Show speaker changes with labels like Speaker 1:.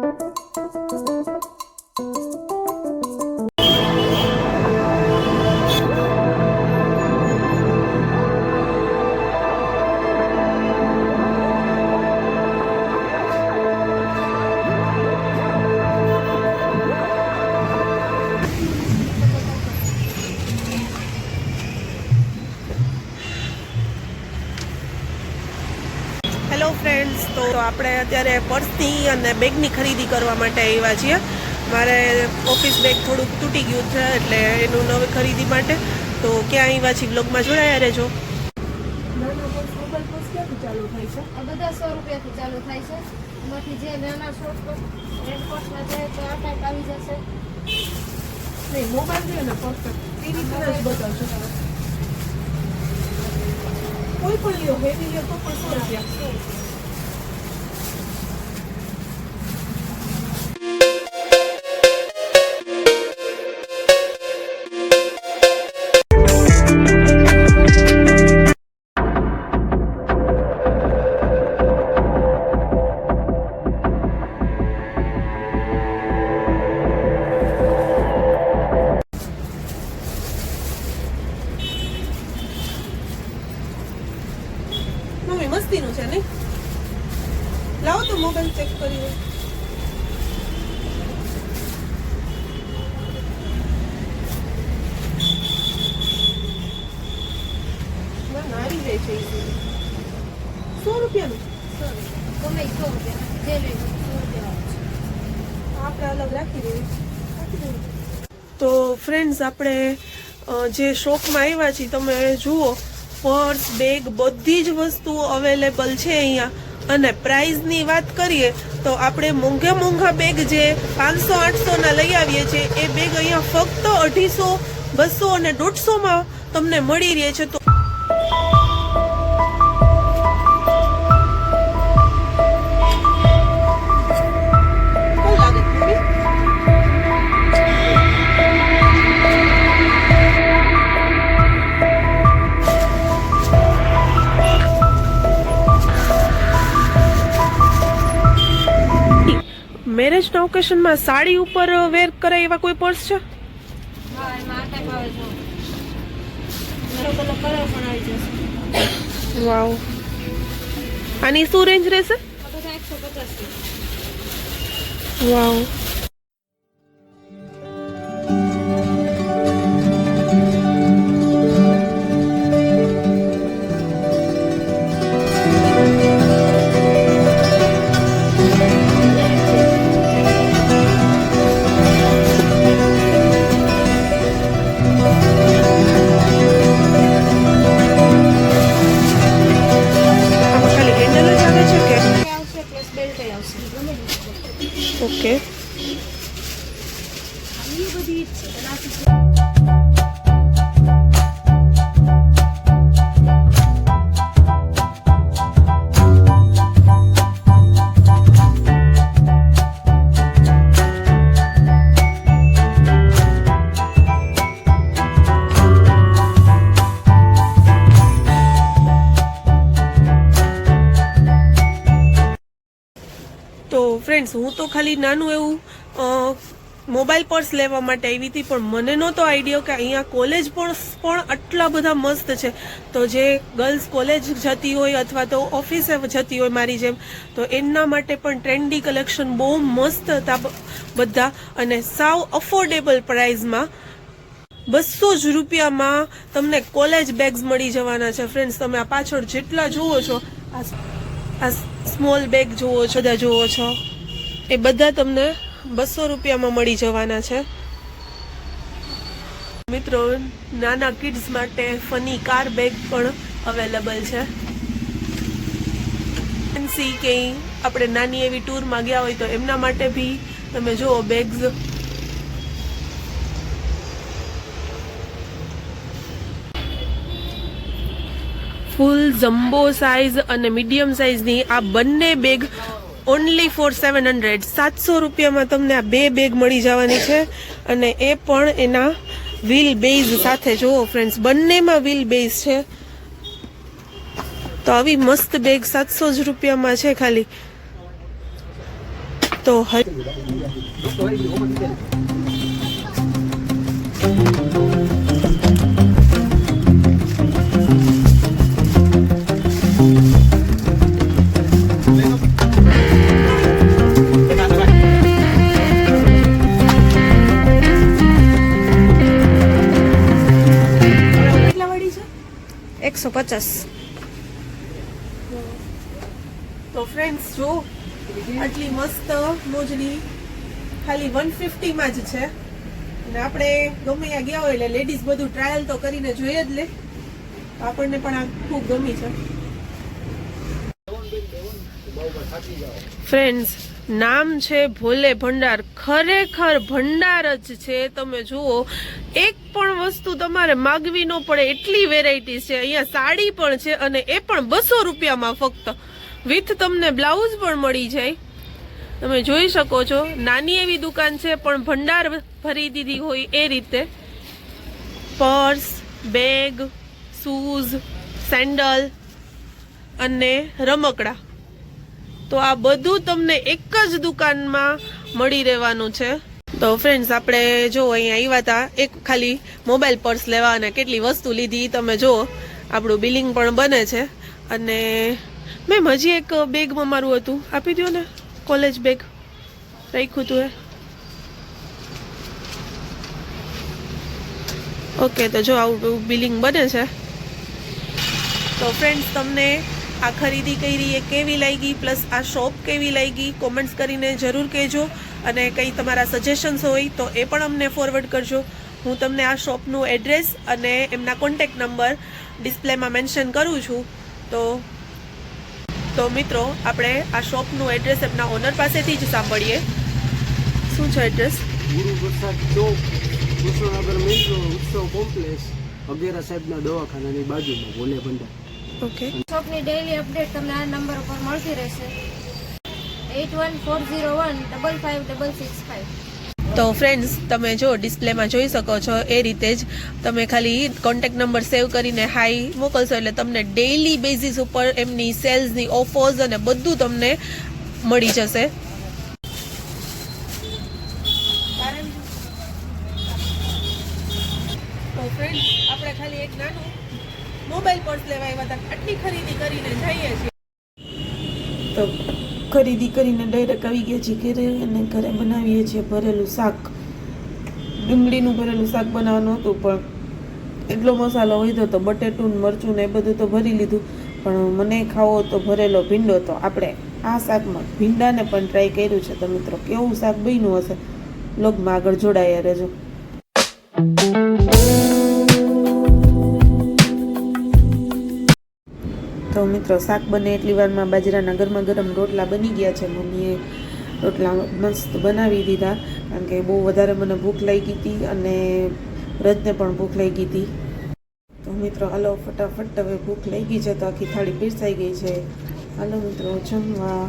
Speaker 1: Hello friends, તો આપણે અત્યારે પર્સની અને બેગની ખરીદી કરવા માટે આવ્યા છીએ. મારે ઓફિસ બેગ થોડુંક તૂટી ગયું છે એટલે એનું નવી ખરીદી માટે. તો ક્યાં આવ્યા છીએ, બ્લોગમાં જોડાયા રહેજો. ચાલુ થાય છે
Speaker 2: આ બધા 100 રૂપિયાથી ચાલુ થાય છે. એમાંથી જે નાના શોર્ટ રેડ કોર્સના છે તો આ ટાઈપ આવી જશે.
Speaker 1: નહીં, મોબાઈલ જોઈએ ને પરફેક્ટ એ રીતના જ બતાવશો. કોઈ પણ લ્યો, હેવી લ્યો તો પણ 100 રૂપિયા. મસ્તીનું છે નહીં? લાવો તો મોબાઈલ ચેક કરીએ. નારી જાય છે 100 રૂપિયાનું.
Speaker 2: ગમે 100 રૂપિયા જે લઈ 100 રૂપિયા
Speaker 1: આપણે અલગ રાખી દઈએ. તો ફ્રેન્ડ્સ, આપણે જે શોપમાં આવ્યા છીએ તમે જુઓ, પર્સ, બેગ બધી જ વસ્તુઓ અવેલેબલ છે અહીંયા. અને પ્રાઇઝની વાત કરીએ તો આપણે મોંઘા બેગ જે 500-800 ના લઈ આવીએ છીએ એ બેગ અહીંયા ફક્ત 250, 200 અને 150 માં તમને મળી રહે છે. તો મેરેજના ઓકેશનમાં સાડી ઉપર વેર કરાય એવા કોઈ પર્સ છે?
Speaker 2: હા, એમાં આ ટાઈપ આવે છે. મારો કલર પણ આવી જશે.
Speaker 1: વાવ. આની શું રેન્જ રહેશે?
Speaker 2: આ બધા 150 થી.
Speaker 1: વાવ. ઓકે. તો ફ્રેન્ડ્સ, હું તો ખાલી નાનું એવું મોબાઈલ પર્સ લેવા માટે આવી હતી, પણ મને નહોતો આઈડિયા કે અહીંયા કોલેજ પણ આટલા બધા મસ્ત છે. તો જે ગર્લ્સ કોલેજ જતી હોય અથવા તો ઓફિસે જતી હોય મારી જેમ, તો એમના માટે પણ ટ્રેન્ડી કલેક્શન બહુ મસ્ત હતા બધા. અને સાવ અફોર્ડેબલ પ્રાઇઝમાં 200 જ રૂપિયામાં તમને કોલેજ બેગ્સ મળી જવાના છે. ફ્રેન્ડ્સ, તમે આ પાછળ જેટલા જુઓ છો, આ સ્મોલ બેગ જુઓ છો, બધા જુઓ છો, એ બધા તમને 200 રૂપિયામાં મળી જવાના છે. મિત્રો, નાના કિડ્સ માટે ફની કાર બેગ પણ અવેલેબલ છે. ફેન્સી કે આપણે નાની એવી ટૂરમાં ગયા હોય તો એમના માટે બી તમે જુઓ બેગ્સ. ફૂલ જમ્બો સાઇઝ અને મીડિયમ સાઇઝની આ બંને બેગ ઓનલી ફોર 700 રૂપિયામાં તમને આ બે બેગ મળી જવાની છે. અને એ પણ એના વ્હીલ બેઝ સાથે. જુઓ ફ્રેન્ડ્સ, બંનેમાં વ્હીલ બેઝ છે. તો આવી મસ્ત બેગ 700 જ રૂપિયામાં છે ખાલી. તો કેટલા વાળી છે?
Speaker 2: 150.
Speaker 1: તો ફ્રેન્ડ્સ જો આટલી મસ્ત મોજડી ખાલી 150 માં જ છે. અને આપણે ગમે ત્યાં ગયા હોય એટલે લેડીઝ બધું ટ્રાયલ તો કરીને જોઈએ જ લે. આપણને પણ આ ખૂબ ગમી છે. ફ્રેન્ડ્સ નામ છે ભોલે ભંડાર. ખરેખર ભંડાર જ છે. તમે જુઓ એક પણ વસ્તુ તમારે માગવી ન પડે એટલી વેરાયટી છે. અહીંયા સાડી પણ છે અને એ પણ 200 રૂપિયામાં ફક્ત. વિથ તમને બ્લાઉઝ પણ મળી જાય. તમે જોઈ શકો છો નાની એવી દુકાન છે પણ ભંડાર ભરી દીધી હોય એ રીતે. પર્સ, બેગ, શૂઝ, સેન્ડલ અને રમકડા, તો આ બધું તમને એક જ દુકાનમાં મળી રહેવાનું છે. તો ફ્રેન્ડ્સ આપણે જો અહીંયા આવ્યા હતા એક ખાલી મોબાઈલ પર્સ લેવા અને કેટલી વસ્તુ લીધી તમે જુઓ. આપણું બિલિંગ પણ બને છે. અને મેમ હજી એક બેગમાં મારું હતું, આપી દો ને. કોલેજ બેગ રાખ્યું હતું એ. ઓકે, તો જો આવું બિલિંગ બને છે. તો ફ્રેન્ડ્સ તમને આ ખરીદી કરી એ કેવી લાગી, પ્લસ આ શોપ કેવી લાગી, કોમેન્ટ્સ કરીને જરૂર કહેજો. અને કંઈ તમારા સજેશન્સ હોય તો એ પણ અમને ફોરવર્ડ કરજો. હું તમને આ શોપનું એડ્રેસ અને એમના કોન્ટેક્ટ નંબર ડિસ્પ્લેમાં મેન્શન કરું છું. તો મિત્રો આપણે આ શોપનું એડ્રેસ એમના ઓનર પાસેથી જ સાંભળીએ. શું છે એડ્રેસ?
Speaker 3: ગુરુ પ્રસાદ ચોક, કૃષ્ણનગર મેઇન રોડ, ઉત્સવ કોમ્પ્લેક્સ, અગેરા સાહેબના દવાખાનાની બાજુમાં ભોલે ભંડાર.
Speaker 1: ઓકે.
Speaker 2: શોપની ડેઈલી અપડેટ તમને આ નંબર ઉપર મળતી રહેશે. 8140155665.
Speaker 1: તો ફ્રેન્ડ્સ તમે જો ડિસ્પ્લેમાં જોઈ શકો છો એ રીતે જ તમે ખાલી કોન્ટેક્ટ નંબર સેવ કરીને હાઈ મોકલશો એટલે તમને ડેઈલી બેઝિસ ઉપર એમની સેલ્સની ઓફર્સ અને બધું તમને મળી જશે. તો ફ્રેન્ડ્સ આપણે ખાલી એક નાનું મોબાઈલ પર્સ લેવા આવ્યા હતા. આટલી ખરીદી કરીને જઈએ છીએ. તો ખરીદી કરીને ડાયરેક્ટ આવી ગયા છીએ ઘરે અને ઘરે બનાવીએ છીએ ભરેલું શાક. ડુંગળીનું ભરેલું શાક બનાવવાનું હતું પણ એટલો મસાલો વધ્યો તો બટેટું મરચું ને એ બધું તો ભરી લીધું. પણ મને ખાવો તો ભરેલો ભીંડો. તો આપણે આ શાકમાં ભીંડાને પણ ટ્રાય કર્યું છે. તો મિત્રો કેવું શાક બન્યું હશે વ્લોગમાં આગળ જોડાયા રહેજો. તો મિત્રો શાક બને એટલી વારમાં બાજરાના ગરમા ગરમ રોટલા બની ગયા છે. મમ્મીએ રોટલા મસ્ત બનાવી દીધા કારણ કે બહુ વધારે મને ભૂખ લાગી હતી અને રજને પણ ભૂખ લાગી હતી. તો મિત્રો હાલો ફટાફટ હવે ભૂખ લાગી છે તો આખી થાળી પીરસાઈ ગઈ છે. હાલો મિત્રો જમવા.